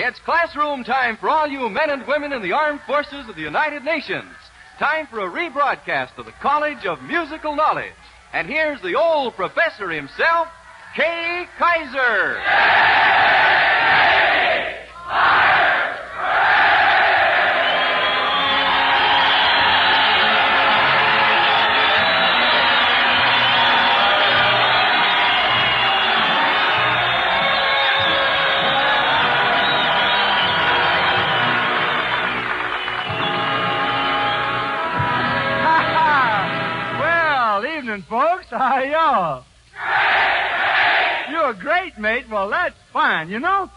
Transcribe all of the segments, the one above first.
It's classroom time for all you men and women in the armed forces of the United Nations. Time for a rebroadcast of the College of Musical Knowledge. And here's the old professor himself, K. Kaiser. Folks, how are y'all? Great! You're a great mate. Well, that's fine. You know,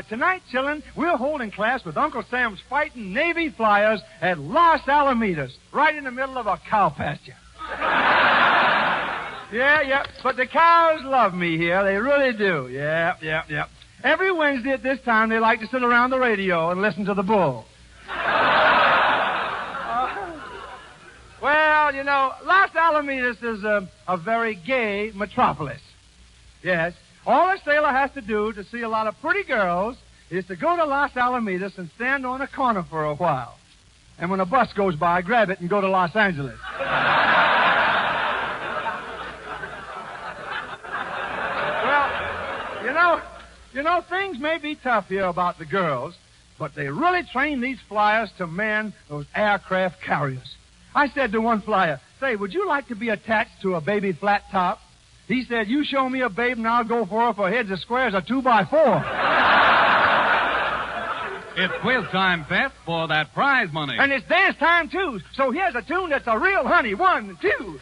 tonight, chillin', we're holding class with Uncle Sam's fighting Navy flyers at Los Alamedas, right in the middle of a cow pasture. Yeah. But the cows love me here. They really do. Yeah. Every Wednesday at this time, they like to sit around the radio and listen to the bull. Well, you know, Los Alamedas is a very gay metropolis. Yes. All a sailor has to do to see a lot of pretty girls is to go to Los Alamedas and stand on a corner for a while. And when a bus goes by, grab it and go to Los Angeles. Well, you know, things may be tough here about the girls, but they really train these flyers to man those aircraft carriers. I said to one flyer, say, would you like to be attached to a baby flat top? He said, you show me a babe and I'll go for her for heads as square as a 2x4. It's quiz time, Pep, for that prize money. And it's dance time, too. So here's a tune that's a real honey. 1, 2.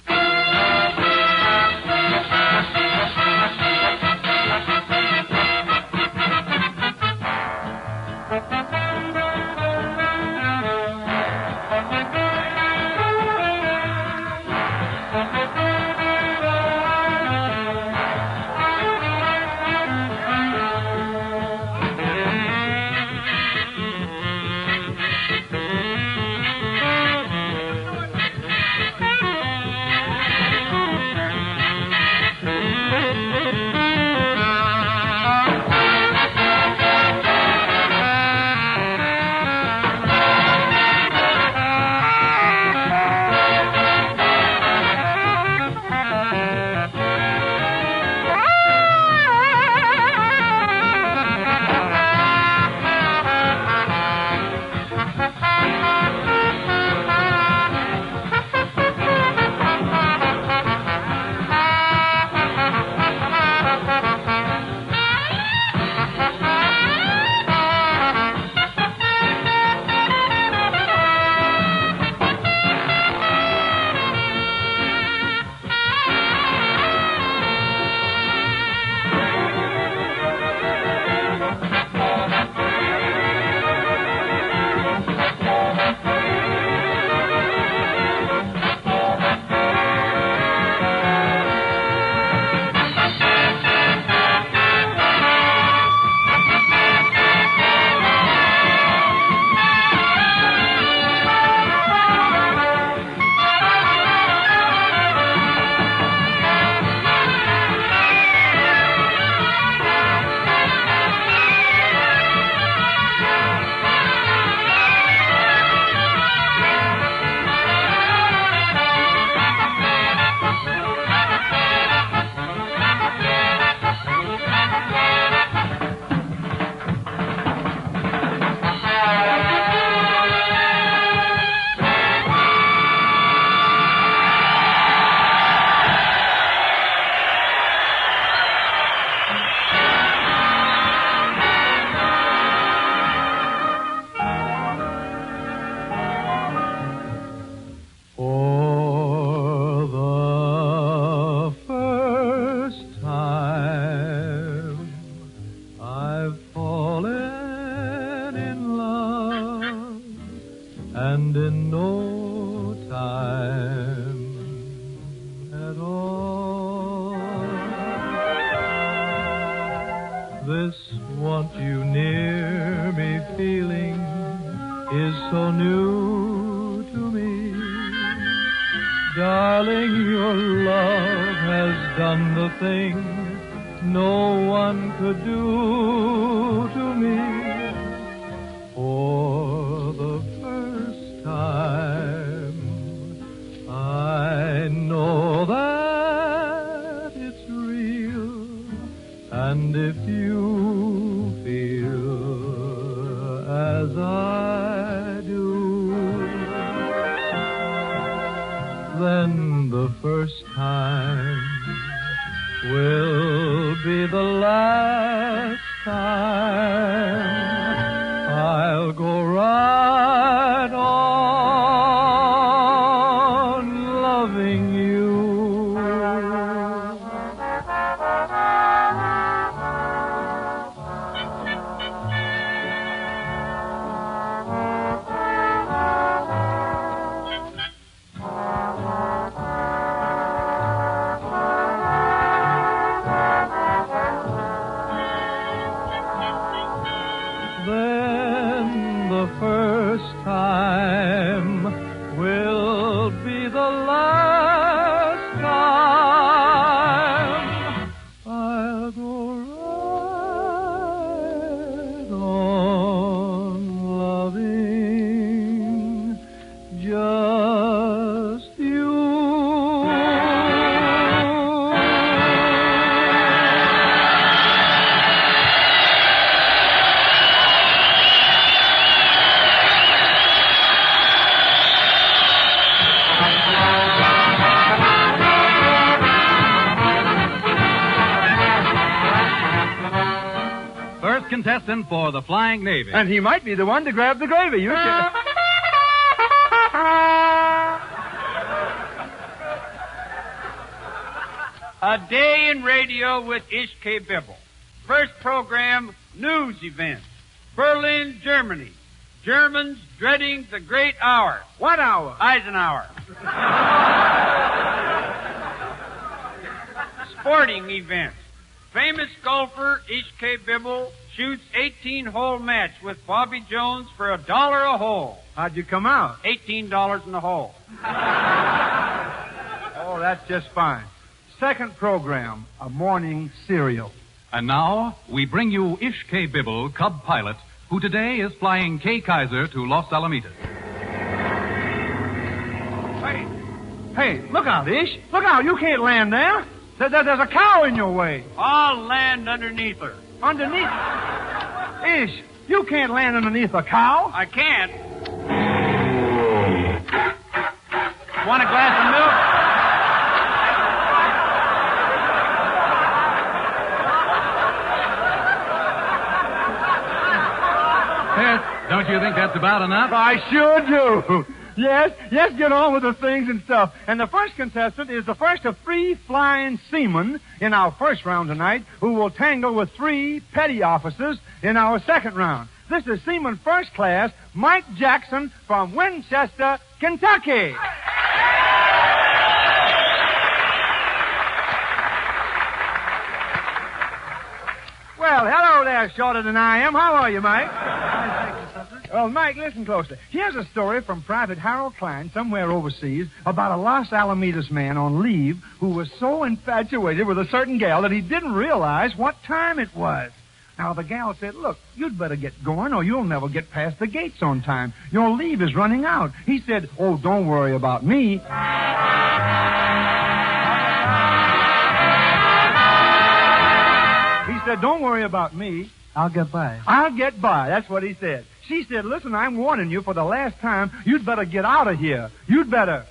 and in no time at all. This want you near me feeling is so new to me. Darling, your love has done the thing no one could do to me. For the first time, I know that it's real. And if you feel as I do, then the first time will be the last time. I'll go right on loving you. Then the first time will be the last time. I'll go right on loving just you. First contestant for the Flying Navy. And he might be the one to grab the gravy. You should... A Day in Radio with Ish K. Bibble. First program, news events. Berlin, Germany. Germans dreading the great hour. What hour? Eisenhower. Sporting events. Famous golfer Ish K. Bibble shoots 18-hole match with Bobby Jones for $1 a hole. How'd you come out? $18 in the hole. Oh, that's just fine. Second program, a morning cereal. And now, we bring you Ish K. Bibble, Cub pilot, who today is flying K. Kaiser to Los Alamedas. Hey, look out, Ish. Look out, you can't land there. There's a cow in your way. I'll land underneath her. Underneath? Ish, you can't land underneath a cow. I can't. Want a glass of milk? Yes, don't you think that's about enough? I sure do. Yes, get on with the things and stuff. And the first contestant is the first of 3 flying seamen in our first round tonight who will tangle with 3 petty officers in our second round. This is Seaman First Class Mike Jackson from Winchester, Kentucky. Well, hello there, shorter than I am. How are you, Mike? Well, Mike, listen closely. Here's a story from Private Harold Klein, somewhere overseas, about a Los Alamedas man on leave who was so infatuated with a certain gal that he didn't realize what time it was. Now, the gal said, look, you'd better get going or you'll never get past the gates on time. Your leave is running out. He said, oh, don't worry about me. He said, don't worry about me. I'll get by. I'll get by. That's what he said. She said, listen, I'm warning you for the last time. You'd better get out of here. You'd better.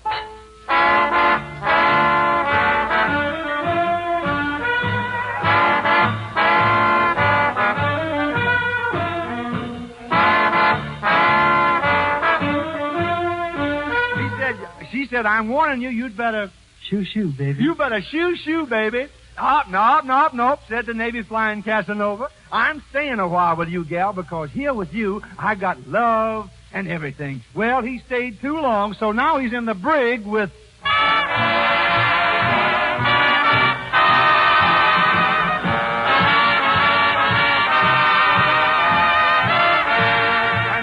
She said, I'm warning you. You'd better. Shoo, baby. You better shoo, baby. Nope, said the Navy flying Casanova. I'm staying a while with you, gal, because here with you, I got love and everything. Well, he stayed too long, so now he's in the brig with... And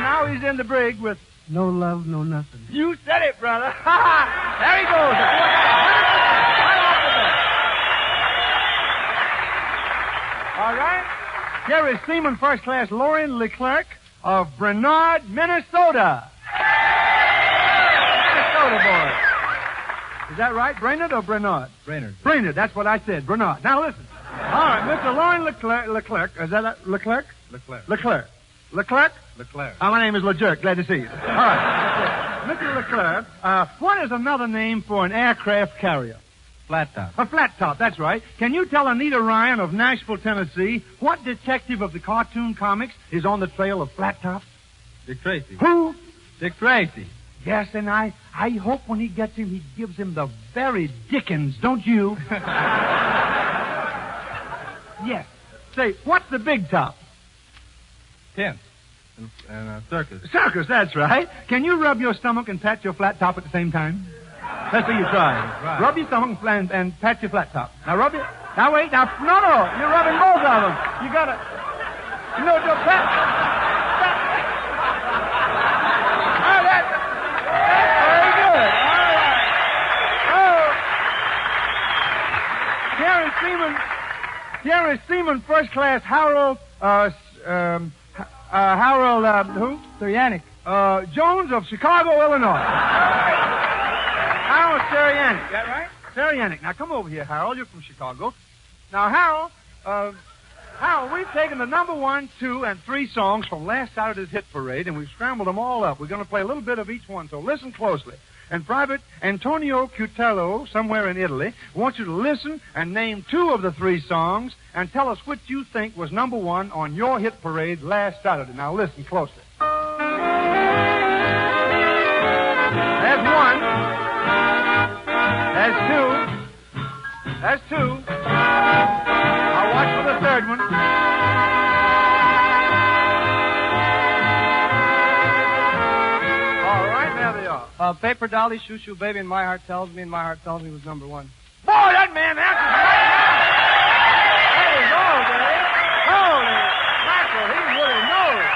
now he's in the brig with No love, no nothing. You said it, brother. There he goes. All right. Here is Seaman First Class Lorian Leclerc of Bernard, Minnesota. Minnesota boy. Is that right? Brainerd or Bernard? Brainerd. Brainerd, that's what I said. Bernard. Now listen. All right, Mr. Lorian Leclerc. Is that Leclerc? Leclerc. Leclerc. Leclerc? Leclerc. My name is LeJerk. Glad to see you. All right. Mr. Leclerc, what is another name for an aircraft carrier? Flat top. A flat top, that's right. Can you tell Anita Ryan of Nashville, Tennessee, what detective of the cartoon comics is on the trail of flat tops? Dick Tracy. Who? Dick Tracy. Yes, and I hope when he gets him, he gives him the very Dickens, don't you? Yes. Say, what's the big top? Tent. And a circus. Circus, that's right. Can you rub your stomach and pat your flat top at the same time? Let's see you try. Right. Rub your stomach and pat your flat top. Now rub it. Now wait. Now no. You're rubbing both of them. You gotta. No, just pat. Oh, that's very good. All right. Oh. Here is Seaman First Class Harold. Harold, who? Sirianic. Jones of Chicago, Illinois. Harold Sirianic. Is that right? Sirianic. Now, come over here, Harold. You're from Chicago. Now, Harold, we've taken the number 1, 2, and 3 songs from last Saturday's hit parade, and we've scrambled them all up. We're going to play a little bit of each one, so listen closely. And Private Antonio Cutello, somewhere in Italy, wants you to listen and name 2 of the 3 songs and tell us which you think was number 1 on your hit parade last Saturday. Now listen closely. There's 1. There's 2. There's 2. I'll watch for the third one. Paper Dolly, Shoo Shoo Baby, and My Heart Tells Me, and My Heart Tells Me was number 1. Boy, that man answers right. Holy mackerel, he really knows.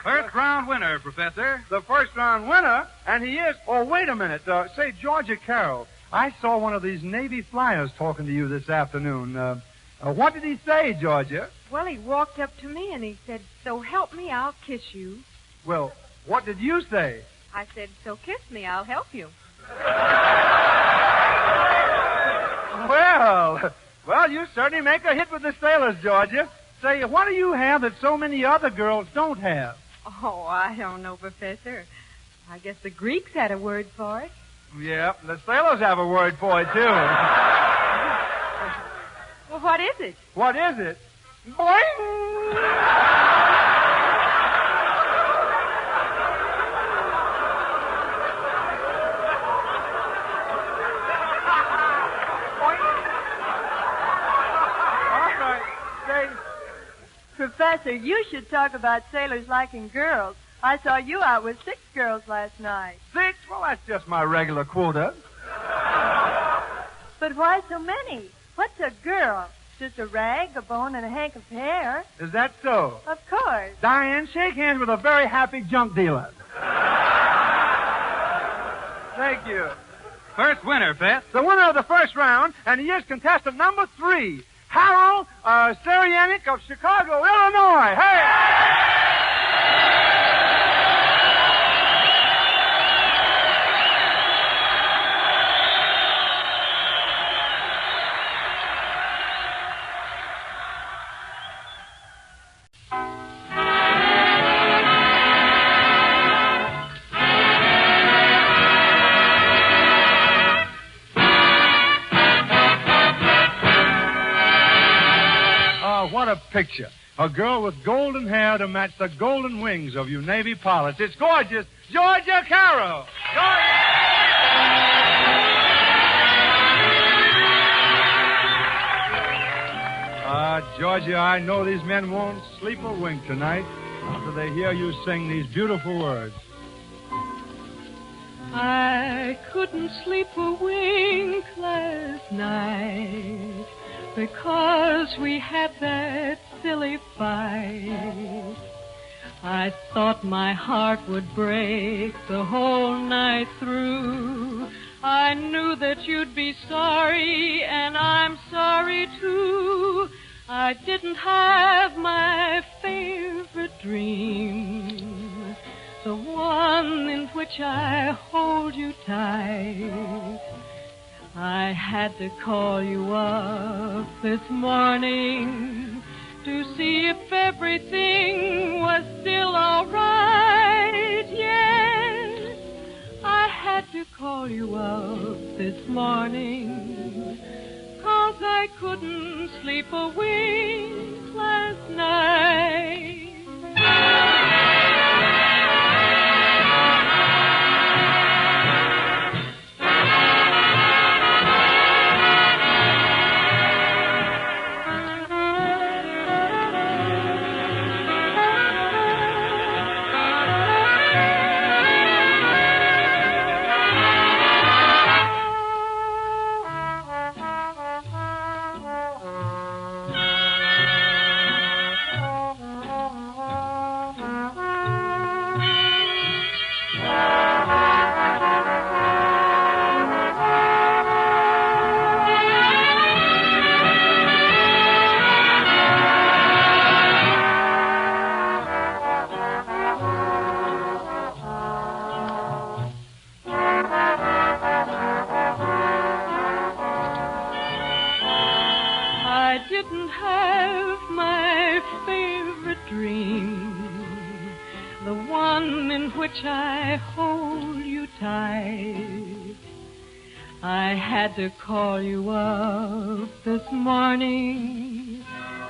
First round winner, Professor. The first round winner, and he is... Oh, wait a minute. Say, Georgia Carroll, I saw one of these Navy flyers talking to you this afternoon. What did he say, Georgia? Well, he walked up to me and he said, "So help me, I'll kiss you." Well, what did you say? I said, "So kiss me, I'll help you." Well, you certainly make a hit with the sailors, Georgia. Say, what do you have that so many other girls don't have? Oh, I don't know, Professor. I guess the Greeks had a word for it. Yeah, the sailors have a word for it, too. Well, what is it? What is it? Boing! Professor, you should talk about sailors liking girls. I saw you out with 6 girls last night. 6? Well, that's just my regular quota. But why so many? What's a girl? Just a rag, a bone, and a hank of hair. Is that so? Of course. Diane, shake hands with a very happy junk dealer. Thank you. First winner, Pet. The winner of the first round, and he is contestant number 3, Harold Sirianic of Chicago, Illinois. Hey! What a picture. A girl with golden hair to match the golden wings of you Navy pilots. It's gorgeous. Georgia Carroll. Georgia, I know these men won't sleep a wink tonight after they hear you sing these beautiful words. I couldn't sleep a wink last night because we had that silly fight. I thought my heart would break the whole night through. I knew that you'd be sorry, and I'm sorry too. I didn't have my favorite dream, the one in which I hold you tight. I had to call you up this morning to see if everything was still all right. Yes, I had to call you up this morning, 'cause I couldn't sleep a wink last night. I hold you tight. I had to call you up this morning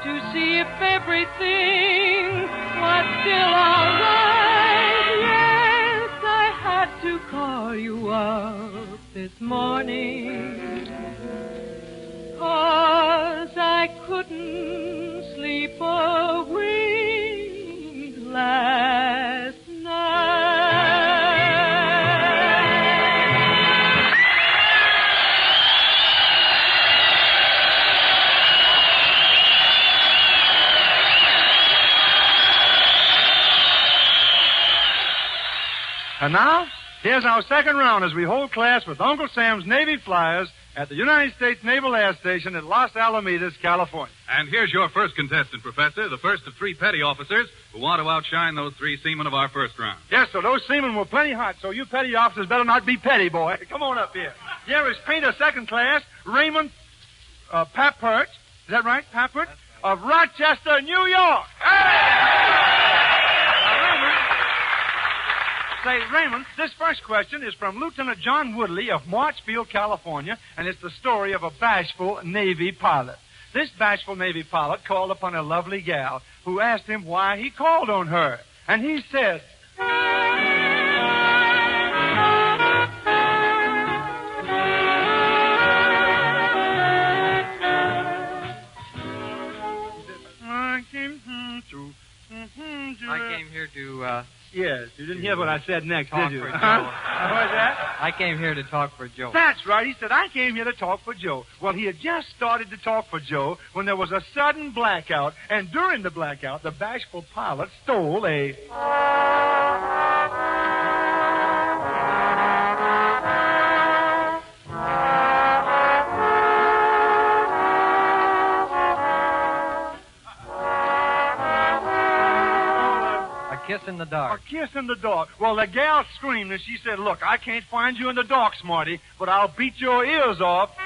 to see if everything was still all right. Yes, I had to call you up this morning, 'cause I couldn't sleep a wink last night. And now, here's our second round as we hold class with Uncle Sam's Navy Flyers at the United States Naval Air Station at Los Alamedas, California. And here's your first contestant, Professor, the first of three petty officers who want to outshine those three seamen of our first round. Yes, so those seamen were plenty hot, so you petty officers better not be petty, boy. Come on up here. Here is Painter Second Class, Raymond Papert. Is that right, Papert? Of Rochester, New York. Say, Raymond, this first question is from Lieutenant John Woodley of Marchfield, California, and it's the story of a bashful Navy pilot. This bashful Navy pilot called upon a lovely gal who asked him why he called on her. And he said, I came here to, Yes, you didn't hear what I said next, talk did you? for Joe. What was that? I came here to talk for Joe. That's right. He said, I came here to talk for Joe. Well, he had just started to talk for Joe when there was a sudden blackout. And during the blackout, the bashful pilot stole a... Kiss in the dark. A kiss in the dark. Well, the gal screamed and she said, look, I can't find you in the dark, Smarty, but I'll beat your ears off. She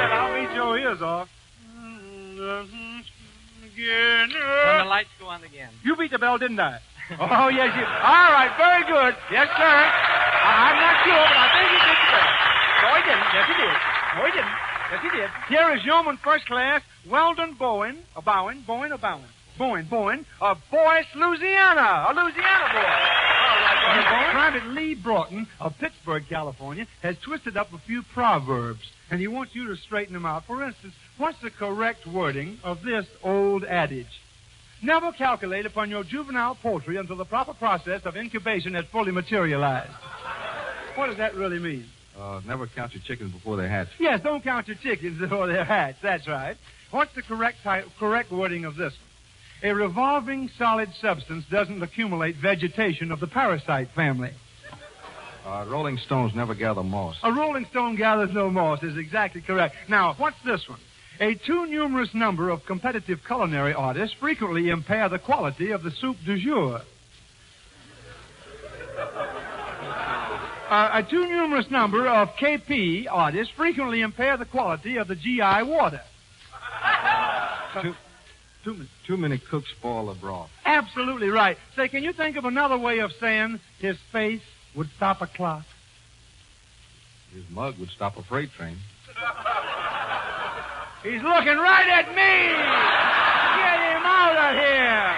said, I'll beat your ears off. When the lights go on again. You beat the bell, didn't I? Oh, yes, you... All right, very good. Yes, sir. I'm not sure, but I think he did the bell. No, he didn't. Yes, he did. No, he didn't. Yes, he did. Here is Yeoman First Class, Weldon Bowen of Boyce, Louisiana. A Louisiana boy. All right, Bowen. Private Lee Broughton of Pittsburgh, California, has twisted up a few proverbs, and he wants you to straighten them out. For instance, what's the correct wording of this old adage? Never calculate upon your juvenile poultry until the proper process of incubation has fully materialized. What does that really mean? Never count your chickens before they hatch. Yes, don't count your chickens before they're hatched. That's right. What's the correct wording of this one? A revolving solid substance doesn't accumulate vegetation of the parasite family. Rolling stones never gather moss. A rolling stone gathers no moss is exactly correct. Now, what's this one? A too numerous number of competitive culinary artists frequently impair the quality of the soup du jour. A too numerous number of KP artists frequently impair the quality of the GI water. Too many cooks spoil the broth. Absolutely right. Say, can you think of another way of saying his face would stop a clock? His mug would stop a freight train. He's looking right at me! Get him out of here!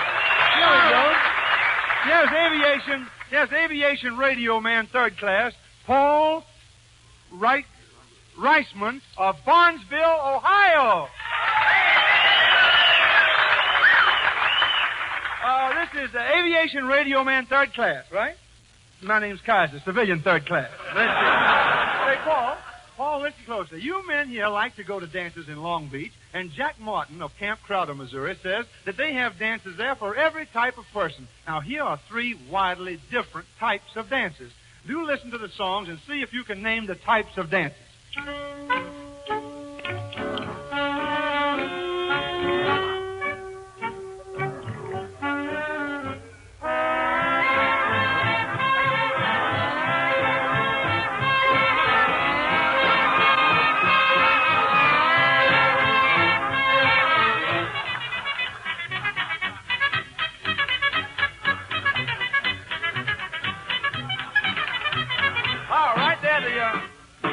Here we go. Yes, aviation radio man, third class, Paul Reisman of Barnesville, Ohio. This is aviation radio man, third class, right? My name's Kaiser, civilian third class. Say, Paul, listen closely. You men here like to go to dances in Long Beach, and Jack Martin of Camp Crowder, Missouri, says that they have dances there for every type of person. Now, here are 3 widely different types of dances. Do listen to the songs and see if you can name the types of dances.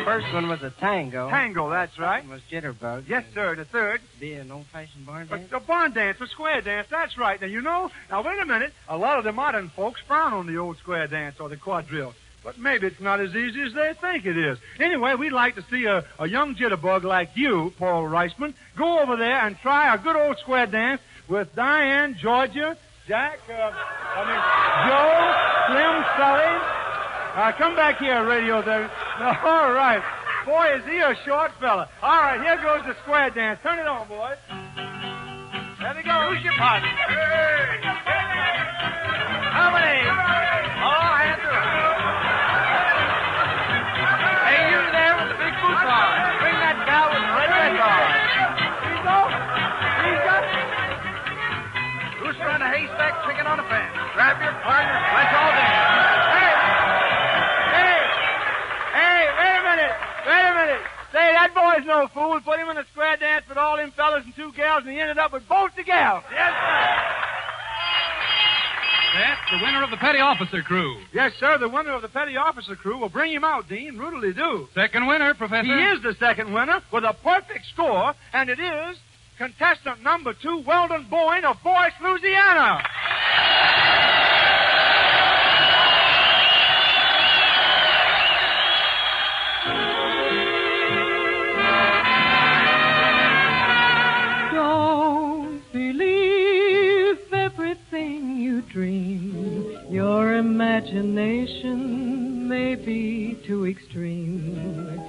First one was a tango. Tango, that's right. Second was jitterbug. Yes, sir. The third? Be an old-fashioned barn dance. A barn dance, a square dance, that's right. Now, wait a minute. A lot of the modern folks frown on the old square dance or the quadrille. But maybe it's not as easy as they think it is. Anyway, we'd like to see a young jitterbug like you, Paul Reisman, go over there and try a good old square dance with Diane, Georgia, Jack, Joe, Slim, Sully. Come back here, radio there. All right. Boy, is he a short fella. All right, here goes the square dance. Turn it on, boys. There we go. Who's your partner? How many? All hands are up. Hey, you there with the big boots on. Bring that gal with the red dress on. He's got it. Who's trying to haystack chicken on a fence? Grab your partner. Let's all dance. Wait a minute. Say, that boy's no fool. We put him in a square dance with all them fellas and 2 gals, and he ended up with both the gals. Yes, sir. That's the winner of the Petty Officer Crew. Yes, sir. The winner of the Petty Officer Crew will bring him out, Dean. Rudely do. Second winner, Professor. He is the second winner with a perfect score, and it is contestant number 2, Weldon Boyne of Forest, Louisiana. Dream. Your imagination may be too extreme.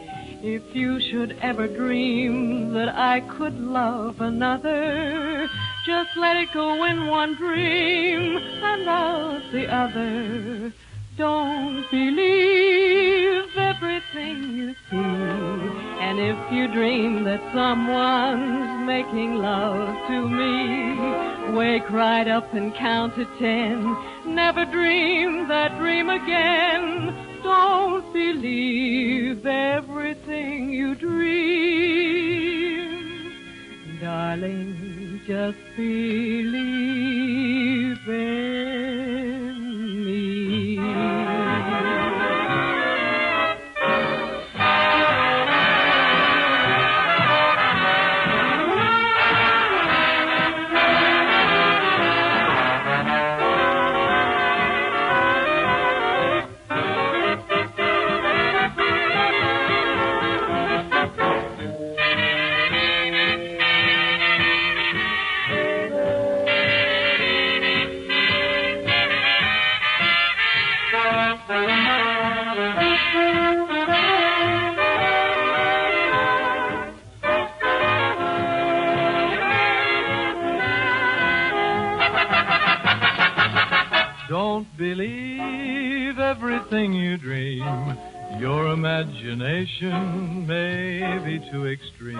If you should ever dream that I could love another, just let it go in one dream and love the other. Don't believe everything you see. And if you dream that someone's making love to me, wake right up and count to 10. Never dream that dream again. Don't believe everything you dream. Darling, just believe in me. Don't believe everything you dream. Your imagination may be too extreme.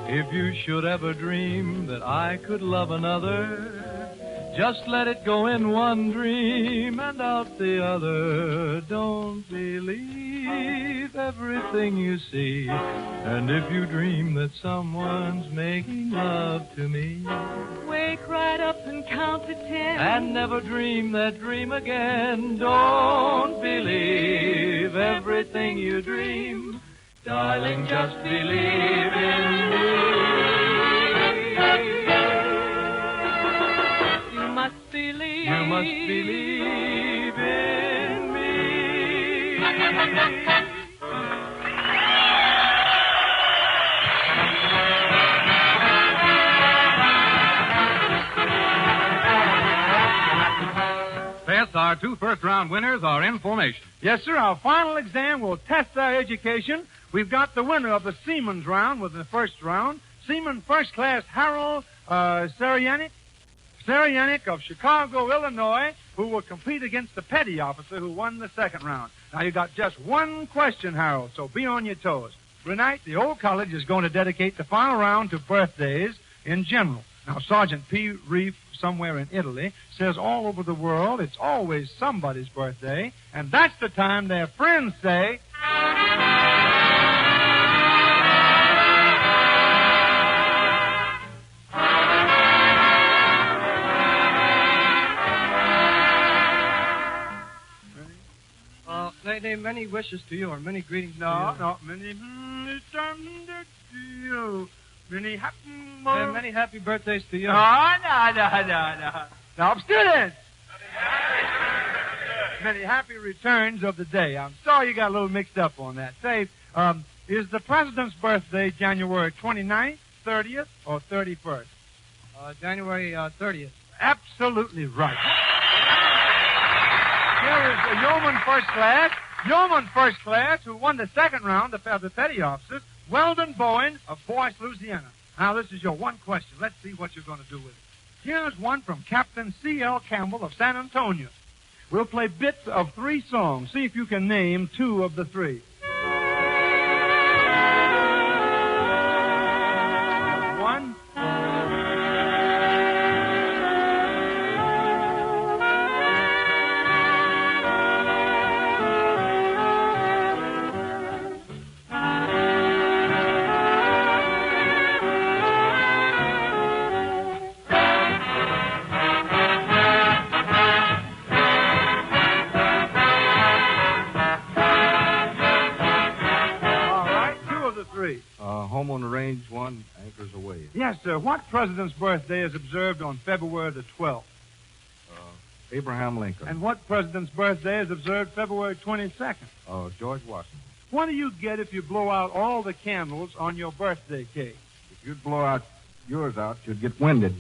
If you should ever dream that I could love another, just let it go in one dream and out the other. Don't believe everything you see. And if you dream that someone's making love to me, Wake right up and count to 10. and never dream that dream again. Don't believe everything you dream. Darling, just believe in me. You must believe. You must believe in me. Fess, our two first-round winners are in formation. Yes, sir. Our final exam will test their education. We've got the winner of the Seaman's round within the first round, Seaman First Class Harold Sarianic of Chicago, Illinois, who will compete against the petty officer who won the second round. Now, you got just one question, Harold, so be on your toes. Tonight, the old college is going to dedicate the final round to birthdays in general. Now, Sergeant P. Reef, somewhere in Italy, says all over the world it's always somebody's birthday, and that's the time their friends say... They many wishes to you, or many greetings to you. No, many returns to you. Many happy... Many happy birthdays to you. No. Now, students! Many happy returns of the day. I'm sorry you got a little mixed up on that. Say, is the president's birthday January 29th, 30th, or 31st? January 30th. Absolutely right. Here is the Yeoman First Class, who won the second round of the petty officers, Weldon Bowen of Boyce, Louisiana. Now, this is your one question. Let's see what you're going to do with it. Here's one from Captain C.L. Campbell of San Antonio. We'll play bits of 3 songs. See if you can name 2 of the 3. One. Home on the Range 1, Anchors Away. Yes, sir. What president's birthday is observed on February the 12th? Abraham Lincoln. And what president's birthday is observed February 22nd? George Washington. What do you get if you blow out all the candles on your birthday cake? If you'd blow yours out, you'd get winded.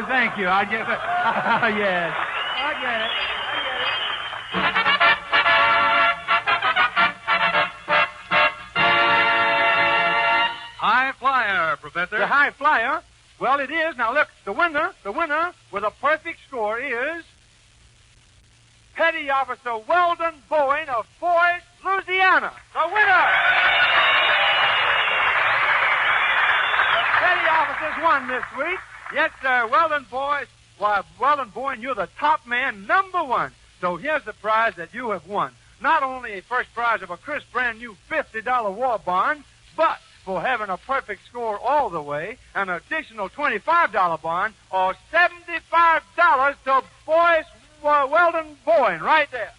Thank you. I get it. Yes. I get it. High flyer, Professor. The high flyer? Well, it is. Now, look, the winner with a perfect score is Petty Officer Weldon Bowen of Boyce, Louisiana. The winner! The petty officers won this week. Yes, sir, Weldon Bowen, you're the top man, #1. So here's the prize that you have won. Not only a first prize of a crisp, brand new $50 war bond, but for having a perfect score all the way, an additional $25 bond, or $75 to Boyce Weldon Bowen, right there.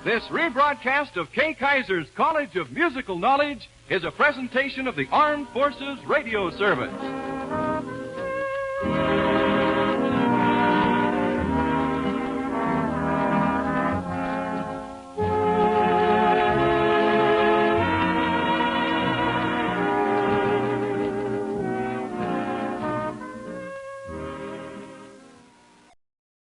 This rebroadcast of Kay Kaiser's College of Musical Knowledge is a presentation of the Armed Forces Radio Service.